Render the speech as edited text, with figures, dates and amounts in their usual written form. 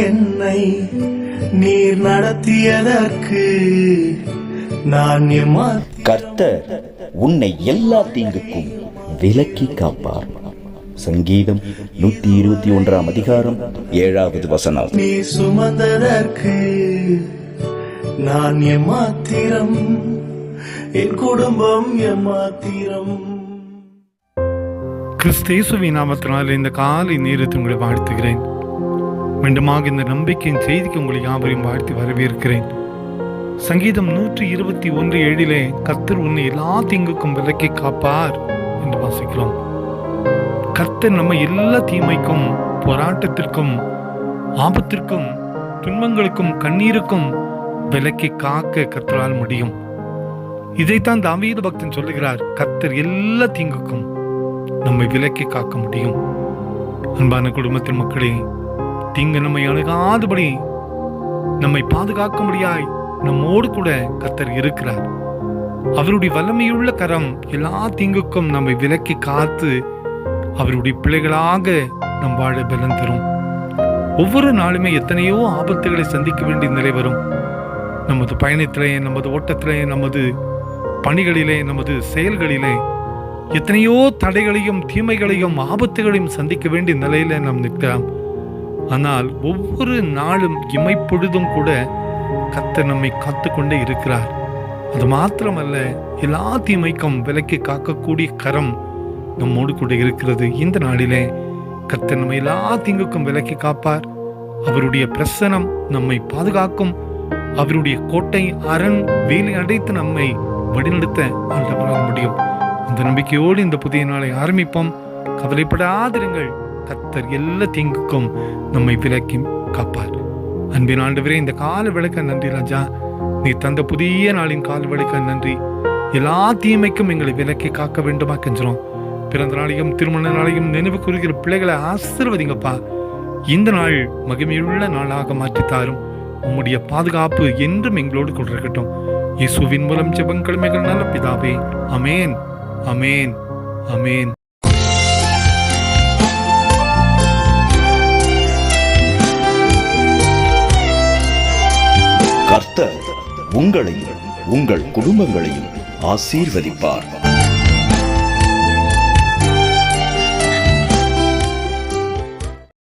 என்னை நீர் நடத்தியதற்கு நான் கர்த்தர் உன்னை எல்லா தீங்குக்கும் விலக்கி காப்பார். சங்கீதம் 121 அதிகாரம் 7வது வசனம். நீ சுமந்ததற்கு நான் எம்மாத்திரம், என் குடும்பம் எம்மாத்திரம். கிறிஸ்தேசுவின் நாமத்தினால் இந்த காலை நேரத்தை உங்களை வாழ்த்துகிறேன். மீண்டுமாக இந்த நம்பிக்கையின் செய்திக்கு உங்களை யாவரையும் வாழ்த்தி வரவேற்கிறேன். சங்கீதம் 121:7 கர்த்தர் உன்னை எல்லா தீங்குக்கும் விலக்கி காப்பார் என்று வாசிக்கிறோம். கர்த்தர் நம்ம எல்லா தீமைக்கும், போராட்டத்திற்கும், ஆபத்திற்கும், துன்பங்களுக்கும், கண்ணீருக்கும் விலக்கி காக்க கர்த்தரால் முடியும். இதைத்தான் தாவீது பக்தன் சொல்லுகிறார், கர்த்தர் எல்லா தீங்குக்கும் நம்மை விலக்கி காக்க முடியும். அன்பான குடும்பத்தின் மக்களே, தீங்கு நம்மை அணுகாதபடி நம்மை பாதுகாக்க முடியாய் நம்மோடு கூட கர்த்தர் இருக்கிறார். அவருடைய வல்லமையுள்ள கரம் எல்லா தீங்குக்கும் நம்மை விலக்கி காத்து அவருடைய பிள்ளைகளாக நம் வாழ பலன் தரும். ஒவ்வொரு நாளுமே எத்தனையோ ஆபத்துகளை சந்திக்க வேண்டிய நிலை வரும். நமது பயணத்திலே, நமது ஓட்டத்திலே, நமது பணிகளிலே, நமது செயல்களிலே எத்தனையோ தடைகளையும் தீமைகளையும் ஆபத்துகளையும் சந்திக்க வேண்டிய நிலையில நாம் நிற்கலாம். ஆனால் ஒவ்வொரு நாளும் இமைப்பொழுதும் கூட கர்த்தர் நம்மை காத்துக்கொண்டே இருக்கிறார். அது மாத்திரமல்ல, எல்லா தீமைக்கும் விலக்கி காக்கக்கூடிய கரம் நம்மோடு கூட இருக்கிறது. இந்த நாளிலே கர்த்தர் நம்மை எல்லா தீங்குக்கும் விலக்கி காப்பார். அவருடைய பிரசனம் நம்மை பாதுகாக்கும். அவருடைய கோட்டை, அரண், வேலி அடைத்து நம்மை வழிநடத்த ஆண்டவரால் முடியும். அந்த நம்பிக்கையோடு இந்த புதிய நாளை ஆரம்பிப்போம். கவலைப்படாதிருங்கள், கர்த்தர் எல்லா தீங்குக்கும் நம்மை விலக்கி காப்பார். அன்பின் ஆண்டவரே, இந்த கால விளக்க நன்றி ராஜா. நீ தந்த புதிய நாளின் கால விளக்க நன்றி. எல்லா தீமைக்கும் எங்களை விலக்கி காக்க வேண்டுமா கெஞ்சிரும். பிறந்த நாளையும் திருமண நாளையும் நினைவு கூறுகிற பிள்ளைகளை ஆசீர்வதிங்கப்பா. இந்த நாள் மகிமையுள்ள நாளாக மாற்றித்தாரும். உம்முடைய பாதுகாப்பு என்றும் எங்களோடு கூட இருக்கட்டும். இயேசுவின் மூலம் ஜெபங்கள் மிக நல்ல பிதாவே. அமேன், அமேன், அமேன். கர்த்தர் உங்களையும் உங்கள் குடும்பங்களையும் ஆசீர்வதிப்பார்.